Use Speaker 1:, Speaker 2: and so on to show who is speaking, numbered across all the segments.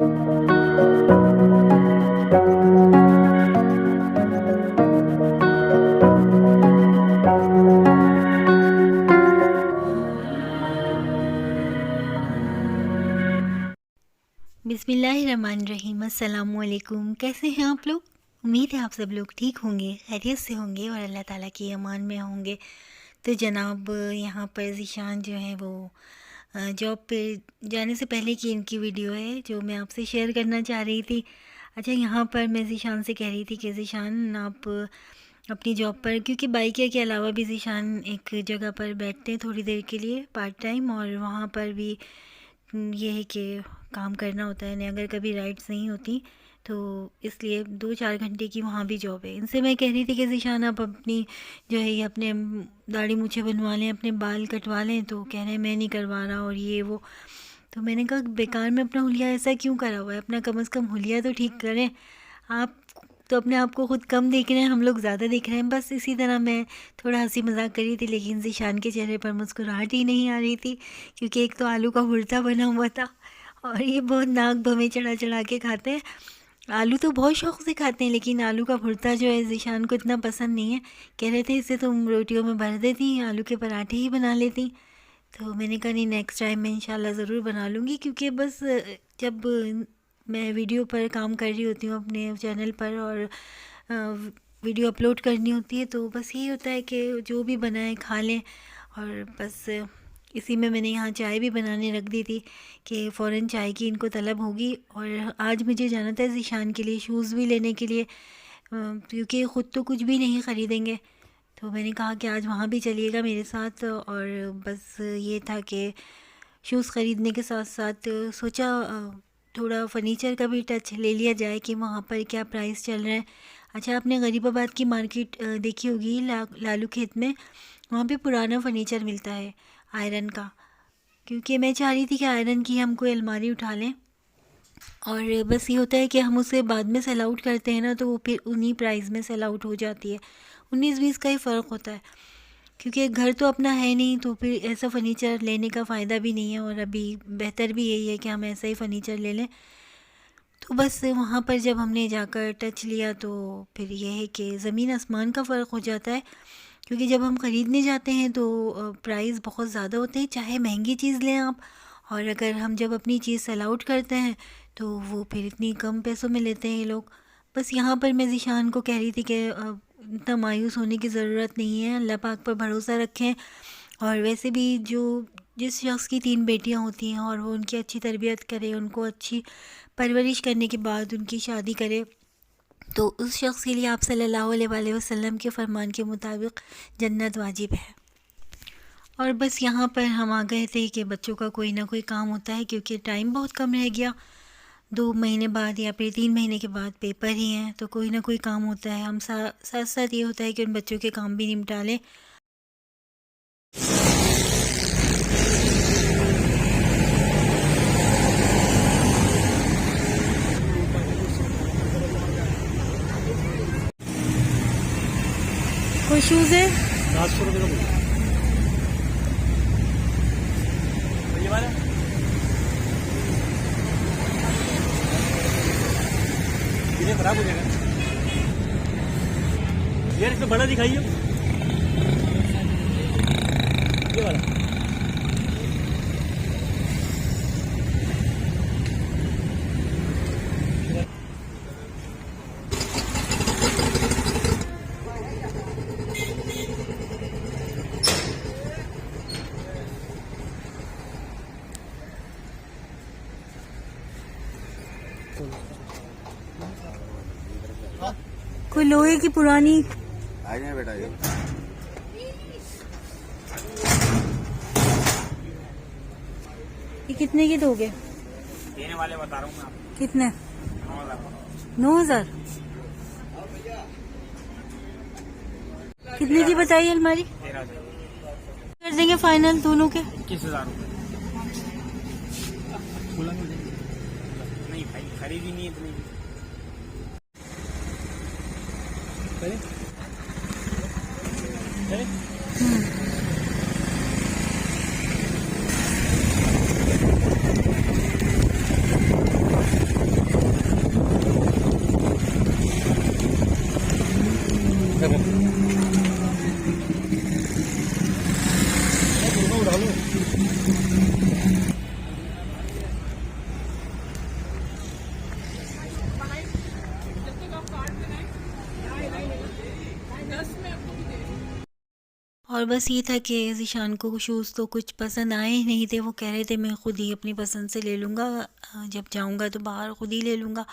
Speaker 1: बिस्मिल्लाहिर्रहमानिर्रहीम। अस्सलामुअलैकुम। कैसे हैं आप लोग? उम्मीद है आप सब लोग ठीक होंगे, खैरियत से होंगे और अल्लाह ताला की अमान में होंगे। तो जनाब यहाँ पर ज़ीशान जो है वो जॉब पे जाने से पहले की इनकी वीडियो है जो मैं आपसे शेयर करना चाह रही थी। अच्छा, यहाँ पर मैं ज़ीशान से कह रही थी कि ज़ीशान आप अपनी जॉब पर, क्योंकि बाइकिया के अलावा भी ज़ीशान एक जगह पर बैठते हैं थोड़ी देर के लिए पार्ट टाइम, और वहाँ पर भी ये है कि काम करना होता है। अगर कभी राइड्स नहीं होती तो इसलिए 2-4 घंटे की वहाँ भी जॉब है। इनसे मैं कह रही थी कि ज़ीशान आप अपनी जो है ये अपने दाढ़ी मूछें बनवा लें, अपने बाल कटवा लें, तो कह रहे हैं मैं नहीं करवा रहा और ये वो। तो मैंने कहा बेकार में अपना हुलिया ऐसा क्यों करा हुआ है, अपना कम से कम हुलिया तो ठीक करें। आप तो अपने आप को ख़ुद कम देख रहे हैं, हम लोग ज़्यादा देख रहे हैं। बस इसी तरह मैं थोड़ा हंसी मजाक कर रही थी, लेकिन ज़ीशान के चेहरे पर मुस्कुराहट ही नहीं आ रही थी, क्योंकि एक तो आलू का भुर्ता बना हुआ था और ये बहुत नाक भवें चढ़ा चढ़ा के खाते हैं। आलू तो बहुत शौक़ से खाते हैं, लेकिन आलू का भुर्ता जो है ज़ीशान को इतना पसंद नहीं है। कह रहे थे इसे तुम रोटियों में भर देती, आलू के पराठे ही बना लेती। तो मैंने कहा नहीं, नेक्स्ट टाइम मैं इंशाल्लाह ज़रूर बना लूँगी, क्योंकि बस जब मैं वीडियो पर काम कर रही होती हूँ अपने चैनल पर और वीडियो अपलोड करनी होती है, तो बस यही होता है कि जो भी बनाए खा लें। और बस इसी में मैंने यहाँ चाय भी बनाने रख दी थी कि फ़ौरन चाय की इनको तलब होगी। और आज मुझे जाना था ज़ीशान के लिए शूज़ भी लेने के लिए, क्योंकि ख़ुद तो कुछ भी नहीं ख़रीदेंगे। तो मैंने कहा कि आज वहाँ भी चलिएगा मेरे साथ। और बस ये था कि शूज़ ख़रीदने के साथ साथ सोचा थोड़ा फ़र्नीचर का भी टच ले लिया जाए कि वहाँ पर क्या प्राइस चल रहा है। अच्छा, आपने गरीबाबाद की मार्केट देखी होगी, लालू खेत में, वहाँ पे पुराना फ़र्नीचर मिलता है आयरन का। क्योंकि मैं चाह रही थी कि आयरन की हम कोई अलमारी उठा लें, और बस ये होता है कि हम उसे बाद में सेल आउट करते हैं ना, तो वो फिर उन्हीं प्राइस में सेल आउट हो जाती है। 19-20 का ही फ़र्क होता है, क्योंकि घर तो अपना है नहीं, तो फिर ऐसा फ़र्नीचर लेने का फ़ायदा भी नहीं है। और अभी बेहतर भी यही है कि हम ऐसा ही फ़र्नीचर ले लें। तो बस वहाँ पर जब हमने जाकर टच लिया तो फिर यह है कि ज़मीन आसमान का फ़र्क हो जाता है। क्योंकि जब हम ख़रीदने जाते हैं तो प्राइस बहुत ज़्यादा होते हैं, चाहे महंगी चीज़ लें आप, और अगर हम जब अपनी चीज़ सेल आउट करते हैं तो वो फिर इतनी कम पैसों में लेते हैं ये लोग। बस यहाँ पर मैं ज़ीशान को कह रही थी कि इतना मायूस होने की ज़रूरत नहीं है, अल्लाह पाक पर भरोसा रखें। और वैसे भी जिस शख्स की 3 बेटियाँ होती हैं और वो उनकी अच्छी तरबियत करे, उनको अच्छी परवरिश करने के बाद उनकी शादी करे, तो उस शख्स के लिए आप सल्लल्लाहु अलैहि वसल्लम के फरमान के मुताबिक जन्नत वाजिब है। और बस यहाँ पर हम आ गए थे कि बच्चों का कोई ना कोई काम होता है, क्योंकि टाइम बहुत कम रह गया। 2 महीने बाद या फिर 3 महीने के बाद पेपर ही हैं, तो कोई ना कोई काम होता है। हम साथ साथ ये होता है कि उन बच्चों के काम भी निपटा लें। कोई शूज़ है
Speaker 2: 700 रुपये का ये खराब हो जाएगा यार, इसमें बड़ा दिखाइए ये वाला।
Speaker 1: कोई लोहे की पुरानी
Speaker 2: आइए बेटा,
Speaker 1: ये कितने की दोगे?
Speaker 2: देने वाले बता रहा हूँ मैं आपको।
Speaker 1: कितने?
Speaker 2: 9,000।
Speaker 1: 9,000? कितने की बताइए अलमारी?
Speaker 2: 13,000
Speaker 1: कर देंगे फाइनल दोनों के।
Speaker 2: 21,000 रुपये। नहीं भाई, खरीदी नहीं इतनी।
Speaker 1: और बस ये था कि ज़ीशान को शूज़ तो कुछ पसंद आए ही नहीं थे। वो कह रहे थे मैं ख़ुद ही अपनी पसंद से ले लूँगा, जब जाऊँगा तो बाहर ख़ुद ही ले लूँगा।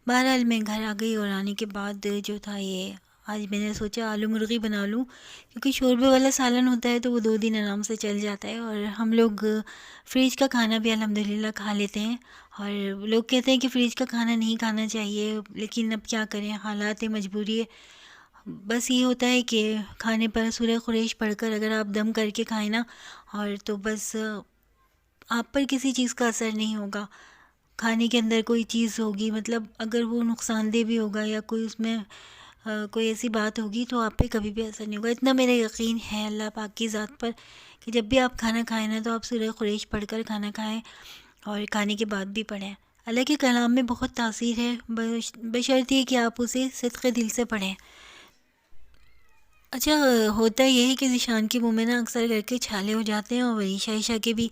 Speaker 1: बहरहाल मैं घर आ गई और आने के बाद जो था ये आज मैंने सोचा आलू मुर्गी बना लूँ, क्योंकि शोरबे वाला सालन होता है तो वो 2 दिन आराम से चल जाता है। और हम लोग फ्रिज का खाना भी अल्हम्दुलिल्लाह खा लेते हैं। और लोग कहते हैं कि फ्रिज का खाना नहीं खाना चाहिए, लेकिन अब क्या करें, हालात है, मजबूरी है। बस ये होता है कि खाने पर सूरह क़ुरैश पढ़कर अगर आप दम करके खाएं ना, और तो बस आप पर किसी चीज़ का असर नहीं होगा। खाने के अंदर कोई चीज़ होगी, मतलब अगर वो नुकसानदेह भी होगा या कोई उसमें कोई ऐसी बात होगी तो आप पे कभी भी असर नहीं होगा। इतना मेरा यकीन है अल्लाह पाक की ज़ात पर कि जब भी आप खाना खाएं ना तो आप सूरह क़ुरैश पढ़कर खाना खाएं और खाने के बाद भी पढ़ें। अल्लाह के कलाम में बहुत तासीर है, बशर्ते कि आप उसे सिद्क़े दिल से पढ़ें। अच्छा, होता ये है कि ज़ीशान के मुँह में ना अक्सर करके छाले हो जाते हैं और वरीशा ईशा के भी,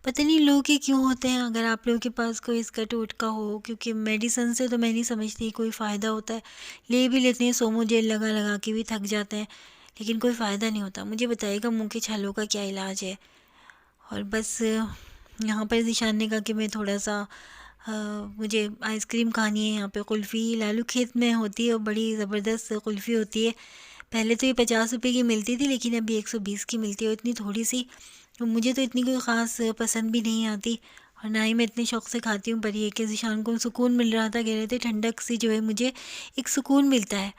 Speaker 1: पता नहीं लोगों के क्यों होते हैं। अगर आप लोगों के पास कोई इसका टोटका हो, क्योंकि मेडिसिन से तो मैं नहीं समझती कोई फ़ायदा होता है। ले भी लेते हैं, सोमो जेल लगा लगा के भी थक जाते हैं, लेकिन कोई फ़ायदा नहीं होता। मुझे बताइएगा मुँह के छालों का क्या इलाज है। और बस यहाँ पर ज़ीशान ने कहा कि मैं थोड़ा सा मुझे आइसक्रीम खानी है। यहाँ पे कुल्फ़ी लालू खेत में होती है और बड़ी ज़बरदस्त कुल्फ़ी होती है। पहले तो ये 50 रुपये की मिलती थी, लेकिन अभी 120 की मिलती है, और इतनी थोड़ी सी। तो मुझे तो इतनी कोई ख़ास पसंद भी नहीं आती और ना ही मैं इतने शौक़ से खाती हूँ। पर ये कि ज़ीशान को सुकून मिल रहा था, कह रहे थे ठंडक सी जो है मुझे एक सुकून मिलता है,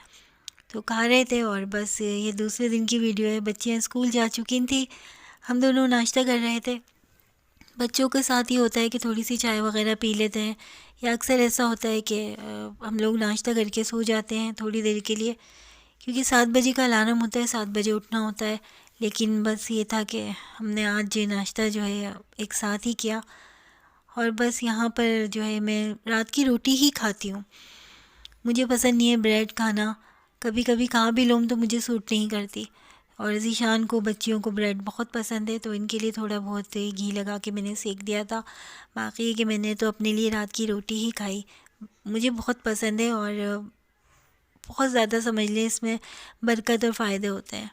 Speaker 1: तो खा रहे थे। और बस ये दूसरे दिन की वीडियो है। बच्चियाँ स्कूल जा चुकी थी, हम दोनों नाश्ता कर रहे थे। बच्चों के साथ ही होता है कि थोड़ी सी चाय वगैरह पी लेते हैं, या अक्सर ऐसा होता है कि हम लोग नाश्ता करके सो जाते हैं थोड़ी देर के लिए, क्योंकि 7 बजे का अलार्म होता है, 7 बजे उठना होता है। लेकिन बस ये था कि हमने आज ये नाश्ता जो है एक साथ ही किया। और बस यहाँ पर जो है मैं रात की रोटी ही खाती हूँ, मुझे पसंद नहीं है ब्रेड खाना। कभी कभी खा भी लूँ तो मुझे सूट नहीं करती। और ज़ीशान को, बच्चियों को ब्रेड बहुत पसंद है, तो इनके लिए थोड़ा बहुत घी लगा के मैंने सेक दिया था। बाकी कि मैंने तो अपने लिए रात की रोटी ही खाई। मुझे बहुत पसंद है और बहुत ज़्यादा समझ लें इसमें बरकत और फ़ायदे होते हैं।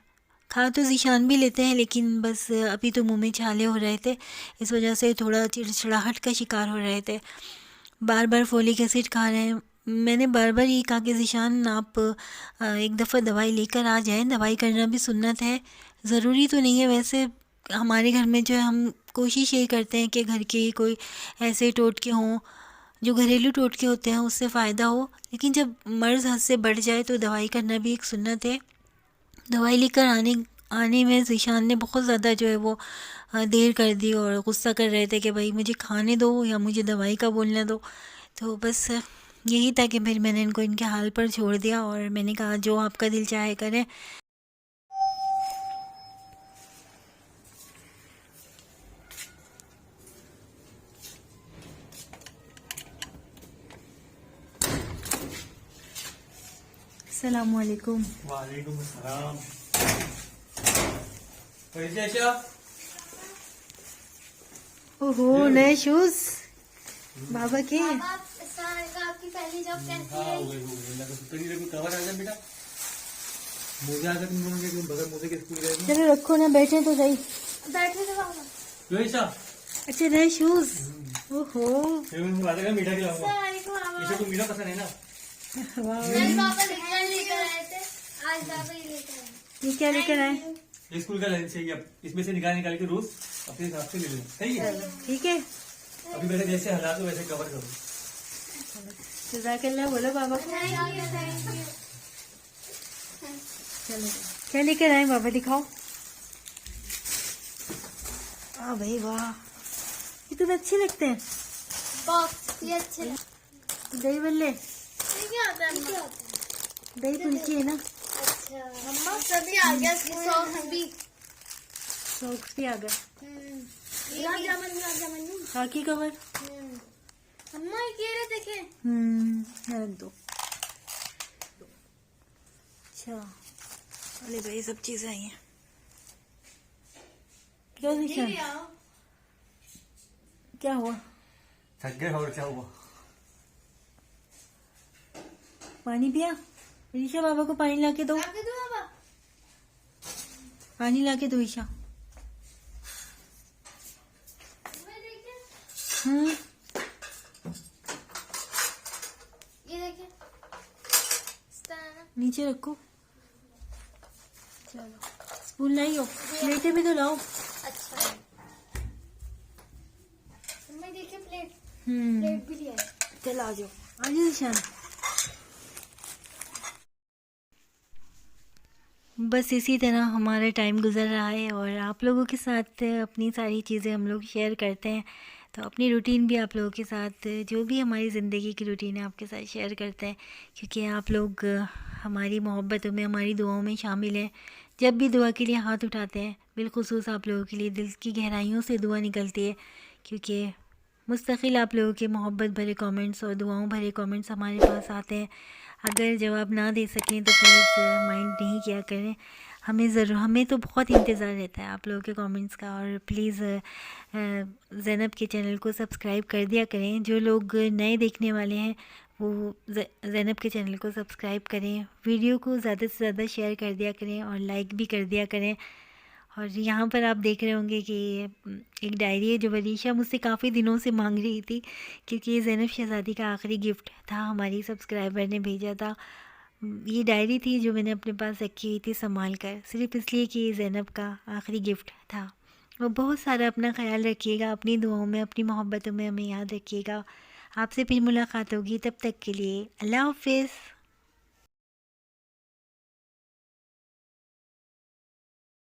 Speaker 1: खा तो ज़ीशान भी लेते हैं, लेकिन बस अभी तो मुंह में छाले हो रहे थे, इस वजह से थोड़ा चिड़चिड़ाहट का शिकार हो रहे थे। बार बार फोलिक एसिड खा रहे हैं। मैंने बार बार ये कहा कि ज़ीशान आप एक दफ़ा दवाई लेकर आ जाएं, दवाई करना भी सुन्नत है, ज़रूरी तो नहीं है। वैसे हमारे घर में जो है हम कोशिश यही करते हैं कि घर के ही कोई ऐसे टोटके हों जो घरेलू टोटके होते हैं उससे फ़ायदा हो, लेकिन जब मर्ज़ हद से बढ़ जाए तो दवाई करना भी एक सुन्नत है। दवाई लेकर आने में ज़ीशान ने बहुत ज़्यादा जो है वो देर कर दी और गुस्सा कर रहे थे कि भाई मुझे खाने दो या मुझे दवाई का बोलने दो। तो बस यही था कि फिर मैंने इनको इनके हाल पर छोड़ दिया और मैंने कहा जो आपका दिल चाहे करें। अस्सलामुअलैकुम।
Speaker 2: वालेकुम अस्सलाम। वरीशा,
Speaker 1: ओहो, नए शूज़ बाबा के।
Speaker 3: आपकी पहली जॉब कैसी
Speaker 2: हाँ,
Speaker 3: रही?
Speaker 2: हो गई। तेरी देखो कवर आ जा बेटा। मुझे आकर तुम लोगों के बगल मुझे के स्कूल गए थे।
Speaker 1: चलो रखो ना, बैठे तो सही।
Speaker 3: बैठे थे बाबा।
Speaker 2: वरीशा,
Speaker 1: अच्छा, नए शूज़। ओहो,
Speaker 2: फिर मैं बात करें, मीठा खिलाऊंगा।
Speaker 3: सलामकुम बाबा।
Speaker 2: इसे तो मीठा पसंद है ना।
Speaker 1: वाह,
Speaker 3: कल पापा लेकर आए थे, आज बाबा ये लेकर आए।
Speaker 1: ये क्या लेकर आए?
Speaker 2: ये स्कूल का लंच है, अब इसमें से निकाल के रोज अपने हिसाब से ले लेना, सही है।
Speaker 1: ठीक है,
Speaker 2: अभी मैंने जैसे हालात हो वैसे कवर करो।
Speaker 1: जज़ाकल्लाह बोलो बाबा को।
Speaker 3: Thank you.
Speaker 1: चलो, क्या लेकर आए बाबा, दिखाओ। वाह भाई वाह, ये तो अच्छे लगते हैं।
Speaker 3: बॉक्स ये अच्छे लगते
Speaker 1: दही बल्ले,
Speaker 3: हैं। ये क्या होता है? क्या होता है?
Speaker 1: दही फुल्की है ना।
Speaker 3: अच्छा मम्मा सभी आ गया, सॉक्स भी।
Speaker 1: सॉक्स भी आ गए।
Speaker 3: गुलाब जामुन
Speaker 1: खाकी कवर।
Speaker 3: मम्मा ये कह रहे देखे।
Speaker 1: रख दो। अच्छा, अरे भाई सब चीजें आई हैं। क्या निशान, क्या हुआ?
Speaker 2: थक गए और क्या हुआ?
Speaker 1: पानी पिया? ऋषा, बाबा को पानी ला के दो।
Speaker 3: आके दो बाबा।
Speaker 1: पानी ला के दो ईशा।
Speaker 3: मैं देखिए,
Speaker 1: हाँ
Speaker 3: ये देखिए, इस तरह ना।
Speaker 1: नीचे रखो। चलो स्पून लाई हो, प्लेटें भी तो लाओ।
Speaker 3: अच्छा, मैं देखिए प्लेट
Speaker 1: हम्म,
Speaker 3: प्लेट भी लिया है।
Speaker 1: चल आ जाओ, आ जाओ ईशान। बस इसी तरह हमारा टाइम गुजर रहा है और आप लोगों के साथ अपनी सारी चीज़ें हम लोग शेयर करते हैं। तो अपनी रूटीन भी आप लोगों के साथ, जो भी हमारी ज़िंदगी की रूटीन है, आपके साथ शेयर करते हैं, क्योंकि आप लोग हमारी मोहब्बतों में, हमारी दुआओं में शामिल हैं। जब भी दुआ के लिए हाथ उठाते हैं, बिलखुसूस आप लोगों के लिए दिल की गहराइयों से दुआ निकलती है, क्योंकि मुस्तकिल आप लोगों के मोहब्बत भरे कमेंट्स और दुआओं भरे कमेंट्स हमारे पास आते हैं। अगर जवाब ना दे सकें तो प्लीज़ माइंड नहीं किया करें। हमें तो बहुत इंतज़ार रहता है आप लोगों के कमेंट्स का। और प्लीज़ ज़ैनब के चैनल को सब्सक्राइब कर दिया करें। जो लोग नए देखने वाले हैं वो ज़ैनब के चैनल को सब्सक्राइब करें, वीडियो को ज़्यादा से ज़्यादा शेयर कर दिया करें और लाइक भी कर दिया करें। और यहाँ पर आप देख रहे होंगे कि एक डायरी है जो वरीशा मुझसे काफ़ी दिनों से मांग रही थी, क्योंकि ये ज़ैनब शहज़ादी का आखिरी गिफ्ट था, हमारी सब्सक्राइबर ने भेजा था। ये डायरी थी जो मैंने अपने पास रखी हुई थी संभाल कर, सिर्फ इसलिए कि ये ज़ैनब का आखिरी गिफ्ट था। और बहुत सारा अपना ख्याल रखिएगा, अपनी दुआओं में, अपनी मोहब्बतों में हमें याद रखिएगा। आपसे फिर मुलाकात होगी, तब तक के लिए अल्लाह हाफ़िज़।